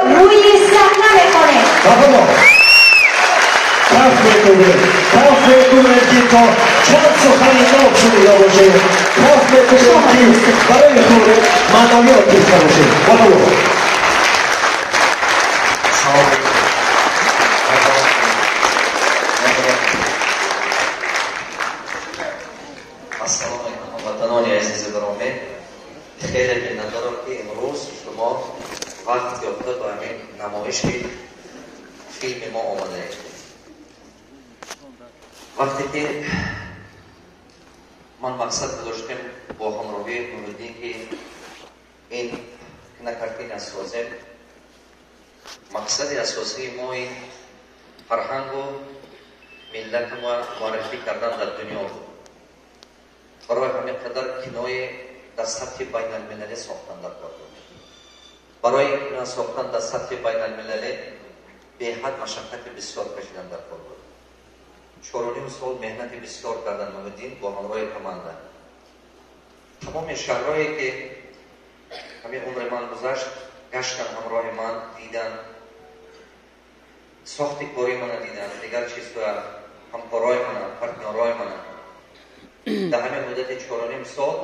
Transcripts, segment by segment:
روی صحنه میکنه. کاف میکنه که تا چند سخنی ناب شده باشه، کاف میکنه که برای خود معنویات بیشتر باشه. السلام علیکم وطنان عزیز گرامی، خیلی ممنونم که امروز شما وقت یافته با همین نمایش فیلم ما آمده. وقتی که من مقصد داشتم با همراهی نورالدین که این کارتین سازیم، مقصد اساسی ما این فرهنگ و ملت ما معرفی کردن در دنیا بود. برای همین قدر کنای در سطح بین المللی ساختن در کار بود. برای کنا ساختن در سطح بین المللی به حد مشقت بسیار کشیدن در کار بود. 4.5 سال مهنت بسیار کردن نورالدین با همراه کمانده. تمام شهرهایی که همین عمر من گذشت گشتن، همراه من دیدن، ساخت کاری من دیدن، دیگر چیزها همکارای من، پارتنرای من. در همین مدت 4.5 سال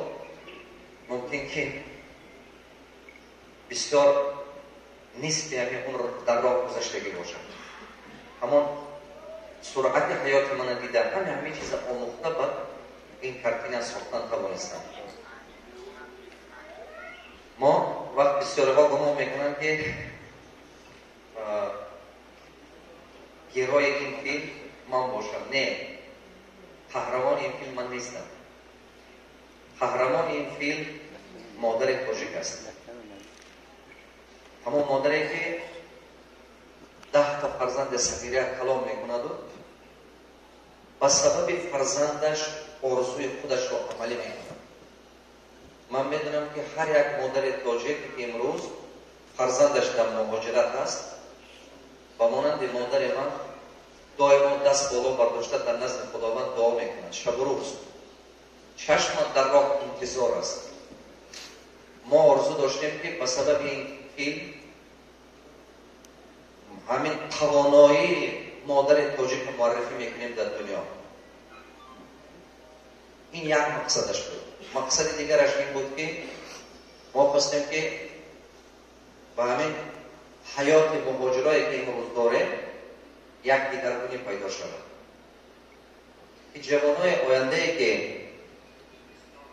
ممکن که بسیار نسبی همین عمر در راه گذشتگی باشد. همون سرعت حیات من دیدن، همین چیز آموخته با این کارتین ساختن توانستم. ما وقت بسیارها گمان میکنم که گروه این فیلم من باشم. نه، قهرمان این فیلم من نیستم. قهرمان این فیلم مادر تاجیک است. همون مادری که 10 تا فرزند صغیره کلام میکند و با سبب فرزندش آرزوی خودش را عملی میکند. من میدونم که هر یک مادر تاجیک که امروز فرزندش در مهاجرت است و مانند مادر من دائما دست بالا برداشته در نزد خداوند دعا میکند. شب و روز چشم در راه انتظار است. ما آرزو داشتیم که به سبب این فیلم همین توانایی مادر تاجیک معرفی میکنیم در دنیا. این یک مقصدش بود. مقصد دیگرش این بود که ما خواستیم که با همین حیات مهاجرایی که امروز داره یک دیگرگونی پیدا شود. این جوانای آینده که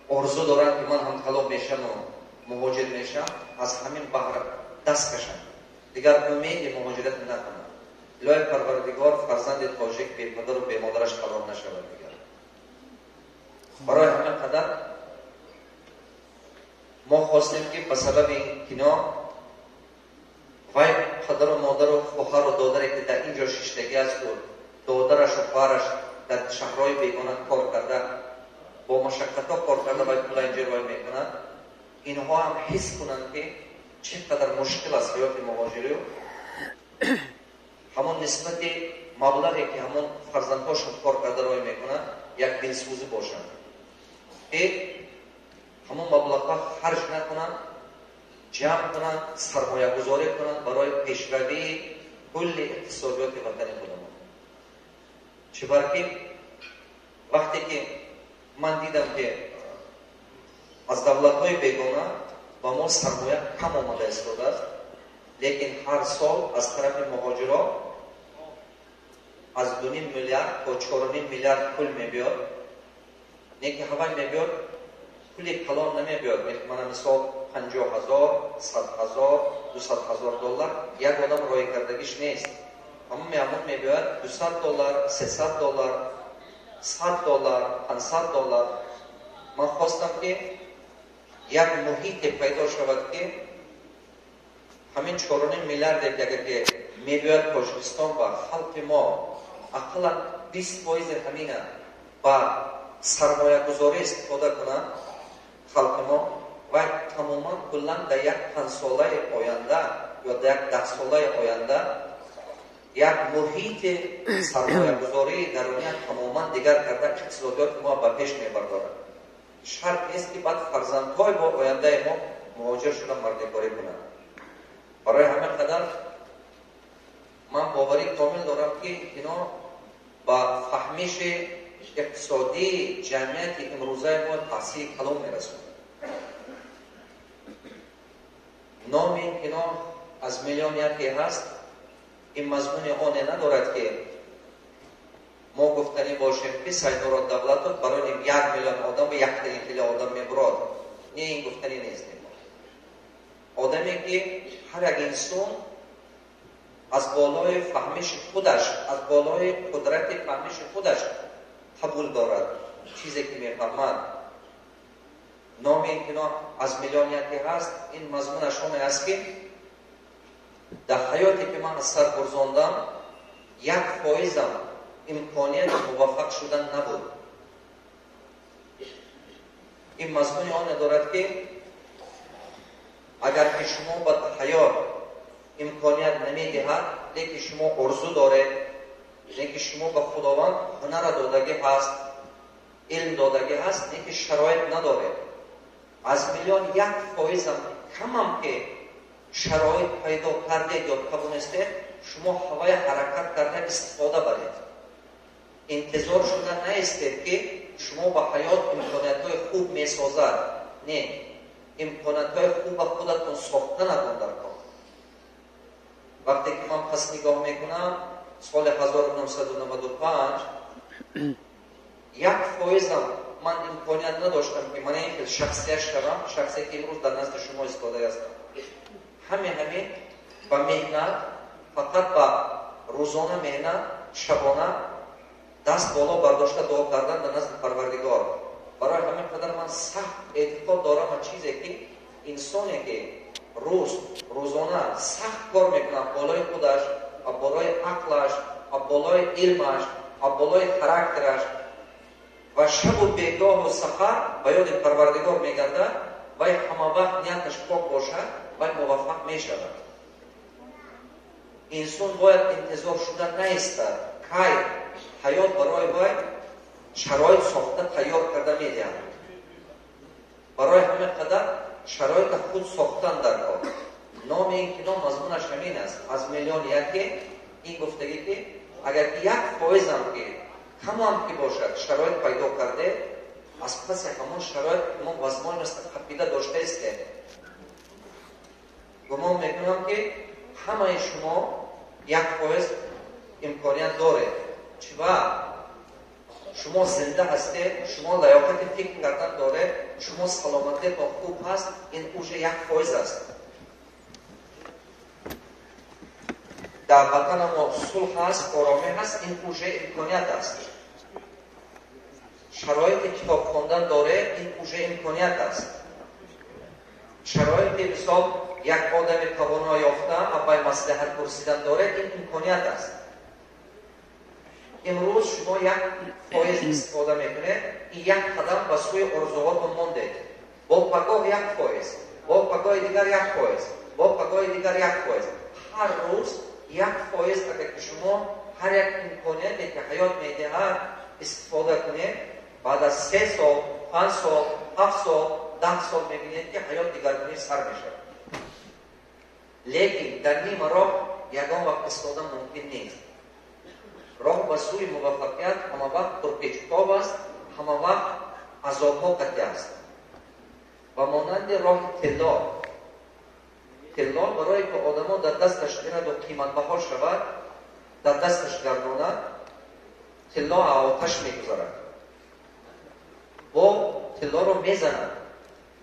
آرزو دارن که من هم طلاب میشم و مهاجر میشم، از همین بحر دست کشن، دیگر امید مهاجرت نکنن. لای پروردگار فرزند تاجیک بی پدر و بی مادرش قرار نشود دیگر. برای همین قدر ما خواستیم که به سبب این کنا وای پدر و مادر و خواهر و دادری که در اینجا شیشتگی است و دادرش و خواهرش در شهرهای بیگانه کار کرده، با مشقت ها کار کرده باید پول اینجا وای میکنند، اینها هم حس کنند که چقدر مشکل است حیات مهاجری و همون نسبت مبلغی که همون فرزندهاشون کار کرده وای میکنند یک دلسوزی باشند که همون مبلغ خرج نکنند، جمع کنند، سرمایه گذاری کنند برای پیشروی کل اقتصادیات وطن خودمان. چه وقتی که من دیدم که از دولت‌های بیگانه با ما سرمایه کم آمده استفاده است، لیکن هر سال از طرف مهاجرا از 2.5 میلیارد تا 4.5 میلیارد پول میبیاد. نه که همه میبیاد پول کلان نمیبیاد. من مثال 50,000 100,000 200,000 دلار یک آدم رای کردگیش نیست. اما همون میبیاد 200 دلار 300 دلار 100 دلار 500 دلار. من خواستم که یک محیط پیدا شود که همین 4.5 میلیارد که میبیاد تاجیکستان و خلق ما اقلا 20% همینه با سرمایه گذاری استفاده کنند خلق ما و تماما کلا در یک 5 ساله آینده یا در یک 10 ساله آینده یک محیط سرمایه گذاری درونی تماما دیگر کرده اقتصادیات ما به پیش میبردارد. شرط نیست که بعد فرزندهای با آینده ما مهاجر شدن مردکاری کنند. برای همین قدر که اینا با فهمش اقتصادی جمعیت امروزه ما تاثیر کلان میرسونه. نام این اینا از میلیون یکی هست، این مضمون آن ندارد که ما گفتنی باشیم که سیدارات دولت برای 1 میلیون آدم و 1 تریلیون آدم میبرد. نه، این گفتنی نیست. آدمی که هر یک انسان از بالای فهمش خودش، از بالای قدرت فهمش خودش قبول دارد چیزی که میفهمد. نام این که از میلیون یکی هست، این مضمونش همه است که در حیاتی که من از سر گذراندم 1% امکانیت موفق شدن نبود. این مضمون آن دارد که اگر که شما به حیات امکانیت نمیدهد، لیکن شما آرزو داره، لیکن شما به خداوند هنر دادگی هست، علم دادگی هست، لیکن شرایط نداره، از میلیون 1% کم هم که شرایط پیدا کرده یا توانسته، شما هوای حرکت کرده استفاده برید. انتظار شده نیستید که شما به حیات امکانیت‌های خوب میسازد. نه، امکانیت‌های خوب خودتون ساخته نکن در کار. وقتی که من پس نگاه میکنم سال 1995 1% من امکانیت نداشتم که من این شخصیت شدم، شخصی که امروز در نزد شما ایستاده هستم. همین با مهنت، فقط با روزانه مهنت، شبانه دست بالا برداشته دعا کردن در نزد پروردگار. برای همین قدر من سخت اعتقاد دارم از چیزی که انسانی که روزانه سخت کار میکنه بالای خودش، بالای عقلش، بالای علمش، بالای خراکترش و شب و بیگاه و سحر به یاد پروردگار میگرده و همه وقت نیتش پاک باشد و موفق میشود. انسان باید انتظار شده نیستد که حیات برای باید شرایط ساخته تیار کرده میدهد. برای همین قدر شرایط خود ساختن در کار. نام این کتاب مضمونش همین است، از میلیون یکی. این گفتگی که اگر 1% هم که کم هم که باشد شرایط پیدا کرده، از پس همون شرایط ما وزمان مثل قبیده داشته است که گمان میکنم که همه شما 1% امکانیت داره. چرا؟ شما زنده هستید، شما لیاقت فکر کردن داره، شما سلامتی با خوب هست، این اوج 1% است. در وطن ما صلح هست، آرامی هست، این اوج امکانیت است. شرایط کتاب خواندن داره، این اوج امکانیت است. شرایط مثال یک آدم توانا یافته اول مصلحت پرسیدن داره، این امکانیت است. امروز شما 1% استفاده میکنه، این 1 قدم به سوی آرزوهاتون مونده. با پگاه 1%، با پگاه دیگر 1%، با پگاه دیگر 1%. هر روز 1% اگر که شما هر یک امکانیتی که حیات میدهد استفاده کنید، بعد از 3 سال، 5 سال، 7 سال، 10 سال میبینید که حیات دیگرگونی سر میشه. لیکن در نیم راه یگان وقت استفاده ممکن نیست. راه به سوی موفقیت همه وقت پرپیچ‌وتاب است، همه وقت عذاب‌ها قطعی است. و مانند راه طلا برای که آدم‌ها در دستش گیرد و قیمت بها شود، در دستش گرداند، طلا آتش میگذارد. با طلا رو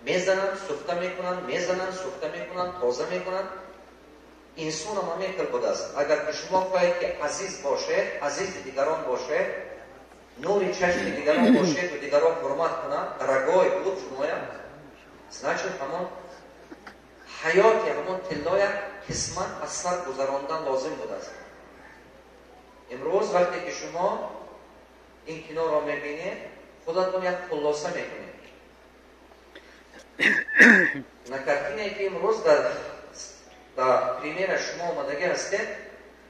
میزنند، سوخته میکنند، تازه میکنند. انسان هم همین بوده است. اگر که شما خواهید که عزیز باشه، عزیز دیگران باشه، نور چشم دیگران باشه و دیگران حرمت کنند، رگای بود شمایم، значит همون حیات همون طلای قسمت از سر گذراندن لازم بوده است. امروز وقتی که شما این کنار را میبینید، خودتون یک خلاصه میکنید. نکرتینه که امروز در پریمیر شما آمدگی هستید،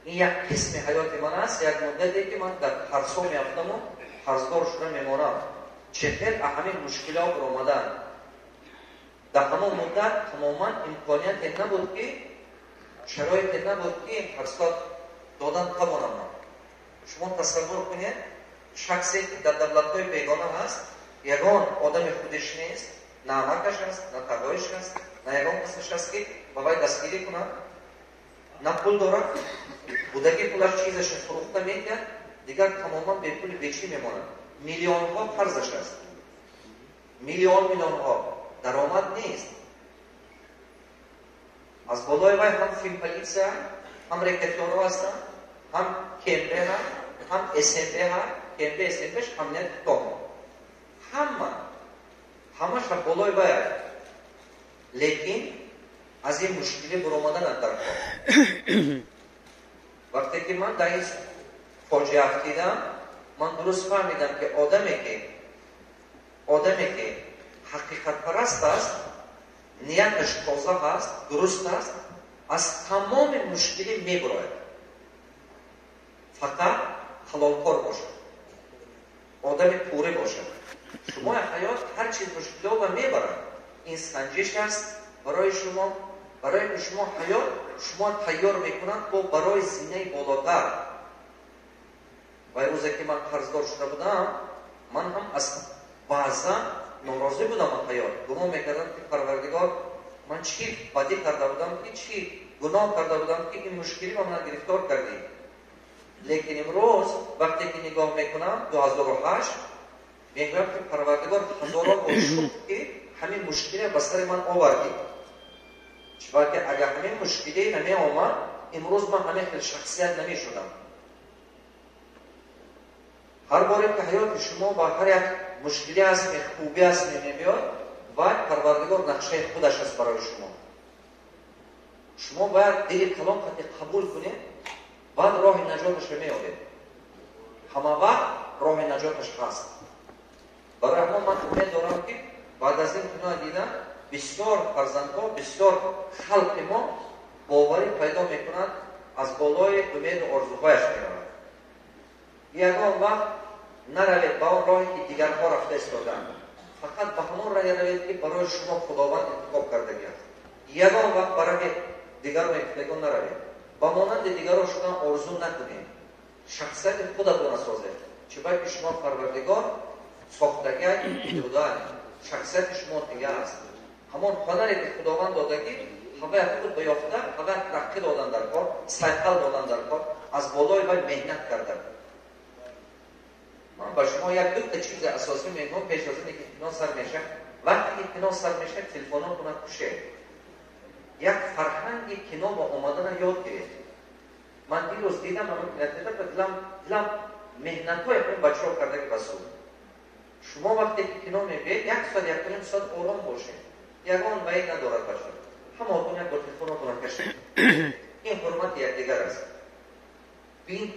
این یک قسم حیات من است. یک مدتی که من در هرسو میافتم و هرزدار شده میمانم. چطور همین مشکلات رو آمدن. در همون مدت تماما امکانیت نبود که، شرایط نبود که هرسات دادن توانم. شما تصور کنید شخصی که در دولت‌های بیگانه هست یگان آدم خودش نیست، نه مرکش هست، نه تقایش هست، نه یگان کسش هست که باید دستگیری کنند، نه پول دارد، بودگی پولش چیزش فروخته میکرد، دیگر تماما به پول بیچی میماند. میلیون ها قرضش هست، میلیون ها درآمد نیست. از بالای وی هم فیلم پلیسه هم ریکتیونو هستن، هم کمبه هم اسمبه کمبه اسمبهش امنیت تام همش هم بالای وی. لیکن از این مشکلی برآمدن در کار. وقتی که من در این فاجعه دیدم من درست فهمیدم که آدمی که حقیقت پرست است، نیتش تازه است، درست است، از تمام مشکلی میبراید. فقط حلالکار باشد، آدم پوره باشد. شما حیات هر چیز مشکل رو میبرد. این سنجش است برای شما حیات شما تیار میکنند با برای زینه بالاتر. و روزی که من قرضدار شده بودم من هم از بعضا ناراضی بودم. حیات گمان میکردم که پروردگار من چی بدی کرده بودم که چی گناه کرده بودم که این مشکلی با من گرفتار کردی. لیکن امروز وقتی که نگاه میکنم 2008 میگویم که پروردگار هزاران بار شکر که همین مشکلی به سر من آوردی. چرا که اگر همین مشکلی نمی آمد امروز من همین شخصیت نمی شدم. هر باری که حیات شما با هر یک مشکلی هست که خوبی هست نمیاد باید پروردگار نقشه خودش هست برای شما باید دل کلام خطی قبول کنید، بعد راه نجاتش رو میابید. همه وقت راه نجاتش هست. برای همه من امید دارم که بعد از این دنیا دیدم بسیار فرزندها، بسیار خلق ما باوری پیدا میکنند از بالای امید و آرزوهایش میرود. یگان وقت نروید به اون راهی که دیگرها رفته استادند، فقط به همون راه روید که برای شما خداوند انتخاب کرده است. یگان وقت برای دیگر رو انتخاب نروید. با مانند دیگران شما آرزو نکنید. شخصیت خودتون سازید. چرا که شما پروردگار ساختگی جدا شخصیت شما دیگه است. همون هنری که خداوند دادگی همه خود بیافته، همه ترقی دادن در کار، سیقل دادن در کار، از بالای وی مهنت کردن. من با شما یک دو چیز اساسی میگم پیش از اینکه اطمینان سر میشه. وقتی اطمینان سر میشه تلفن کنه کوشه. یک فرهنگی کنار با اومدن یاد گرفت. من دیروز دیدم دلم مهنت های این بچه ها کرده که بسود. شما وقتی که کنار میبید یک ساعت یک کنیم ساعت آرام باشه. یگان باید ندارد بچه. همه آتون یک با تلفن کنه کشید. این حرمت یک دیگر است. بین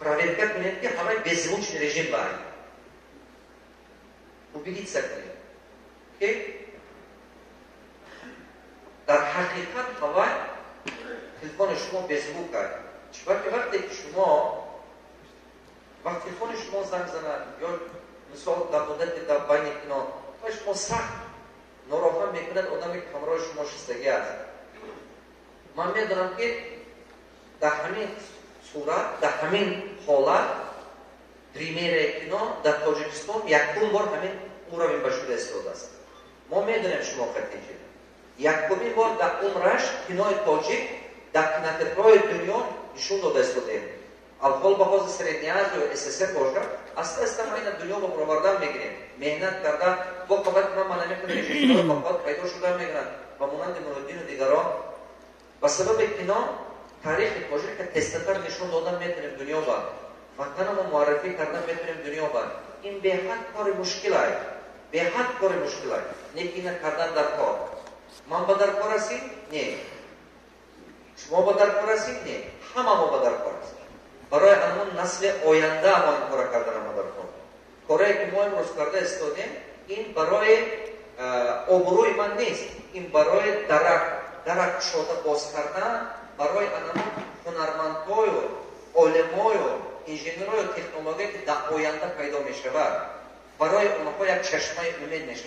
پراویدگت کنید که همه بزموچ رژیم باید. و بگید سکنید. که در حقیقت هوا تلفن شما بزمو کرد. چرا که وقتی که وقتی تلفن شما زنگ زند یا مثال در مدت در بین اینا و شما سخت ناراحت میکند آدمی که همراه شما شستگی است. من میدونم که در همین صورت در همین حالت پریمیر اینا در تاجیکستان یکم بار همین او را بشوده استفاده است. ما میدونیم شما خطیجه یکمی بار در عمرش کنای تاجیک در کناترهای دنیا نشون داده استفاده. الحال با حاضر سر نیاز و اساسه باشه اصلا این دنیا با پروردن میگیریم. مهنت کرده با قبط من نمیکنه رژیم‌های فقط پیدا شده میگیرن و مانند مرودین و دیگران و سبب اینا تاریخ تاجیک که تستتر نشون دادن میتونیم دنیا با وطن ما معرفی کردن میتونیم دنیا با. این به حد کار مشکل است. به حد کار مشکل است. نیکی نکردن در کار. من با در کار هستیم؟ نه. شما با در کار هستیم؟ نه. همه ما با در کار هستیم. برای همون نسل آینده ما این کار کردن ما در کار. کاری که ما امروز کرده استادیم این برای آبروی من نیست. این برای درک شده باز کردن برای همون هنرمندهای و علمای و انجینرهای و تکنولوژی که در آینده پیدا می شود. برای اونها یک چشمه امید میشه.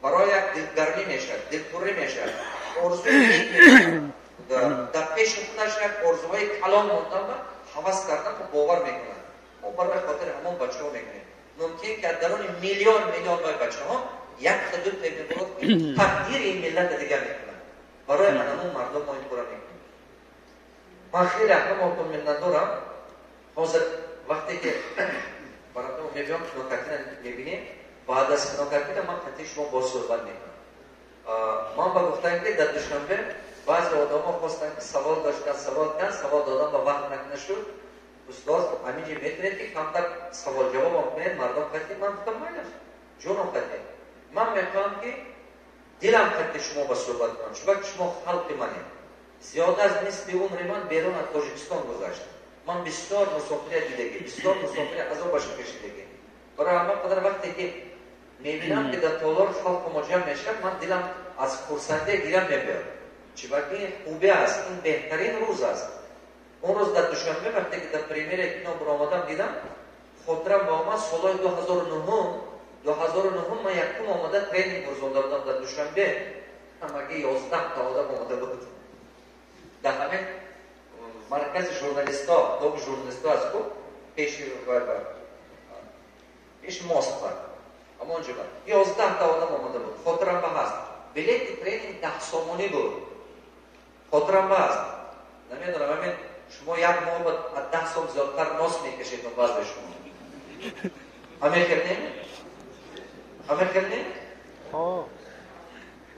برای یک دلگرمی میشه، دلپوری میشه، آرزوی میشه. در پیش خودش یک آرزوهای کلام مانده havas kardan و باور میکنن و برای خاطر همون بچه ها میکنیم ممکن که درون میلیون بای بچه ها یک تا دو تا میبود تقدیر این ملت دیگر میکنن برای همون مردم ما این کارا میکنیم من خیلی احترام منت دارم حاضر وقتی که براتون میبینم کنوکرتین میبینیم بعد از کنوکرتین من خطی شما با صحبت میکنم من با گفتن که در دوشنبه بعضی آدم ها خواستن که سوال داشتن سوال دادن و وقت نشد استاد همینجی میتونید که کمتر سوال جواب هم کنید مردم خطی من گفتم مایلش جونم خطی من میخوام که دلم خطی شما با صحبت کنم چون که شما خلق منه زیاد از نصف عمر من بیرون از تاجیکستان گذاشتم من بسیار مسافرت دیدگی بسیار مسافرت از اون باشه کشیدگی برای همه قدر وقتی که میبینم که در تالار خلق مجمع میشه من دلم از فرسنده گیرم میبرم چون این خوبی است این بهترین روز است اون روز در دوشنبه وقتی که در پریمیر کینو برآمدم دیدم خاطرم با من سال 2009 من یکم آمده ترینینگ گذاشته بودم در دوشنبه همگی 11 تا آدم آمده بود در همین مرکز ژورنالیستا دو ژورنالیستا از کو پیش ماست بود اما اونجا بود 11 تا آدم آمده بود خاطرم به هست بلیت ترینینگ 10 سومانی بود خاطرم به هست نمیدونم همین شما یک ماه بود از 10 سال زیادتر ناس میکشید و باز به شما همین کردیم؟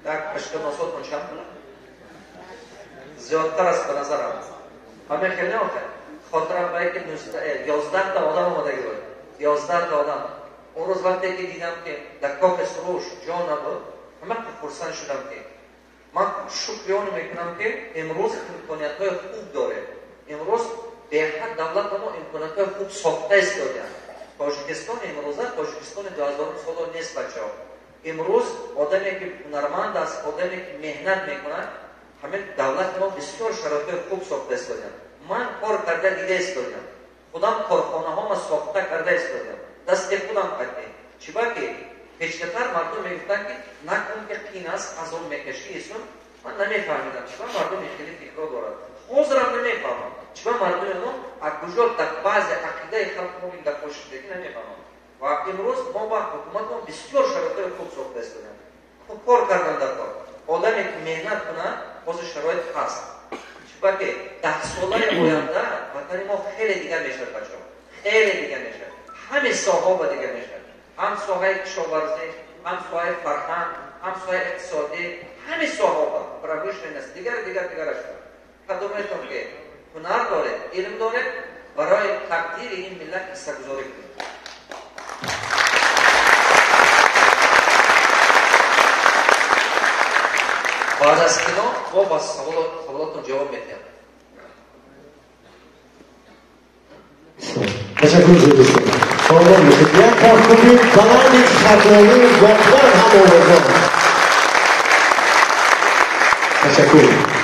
یک اشتر ناسات من چند کنم؟ زیادتر است به نظرم همین کردیم خاطرم باید که 11 تا آدم آمده بود 11 تا آدم اون روز وقتی که دیدم که در کاخ سروش جا نبود همه خرسند شدم که من شکریان میکنم که امروز امکانیت های خوب داره امروز به حد دولت ما امکانیت های خوب ساخته است دادن تاجیکستان امروزه تاجیکستان 2000 سال نیست بچه ها امروز آدمی که هنرمند است آدمی که مهنت میکنن همین دولت ما بسیار شرایط خوب ساخته است دادن من کار کرده دیده است دادم خودم کارخانه ها ما ساخته کرده است دادم دست خودم کرده چی که پیشتر مردم میگفتن که نکن که قین است از اون میکشی ایسون من نمیفهمیدم چرا مردم خیلی فکر دارد حاضرم نمیفهمم چرا مردم ما از کجا در بعض عقیده خلق ما این در پوشیدگی نمیفهمم و امروز ما با حکومت ما بسیار شرایط خوب ساخته است خوب کار کردن در کار آدمی که مهنت کنه باز شرایط هست چرا که 10 ساله آینده وطن ما خیلی دیگه میشه بچه‌ها خیلی دیگه میشه همه ساحه دیگه میشه هم ساحه کشاورزی هم ساحه فرهنگ هم ساحه اقتصادی همه ساحه برای نیست دیگر است خدمتتون که هنر داره علم داره برای تقدیر این ملت استگذاری کنید بعد از کنا ما با سوالاتون جواب میدیم تشکر جزیلا شما میشید یک کار کنید زمانی خطرانی واقعا هم آوازان تشکر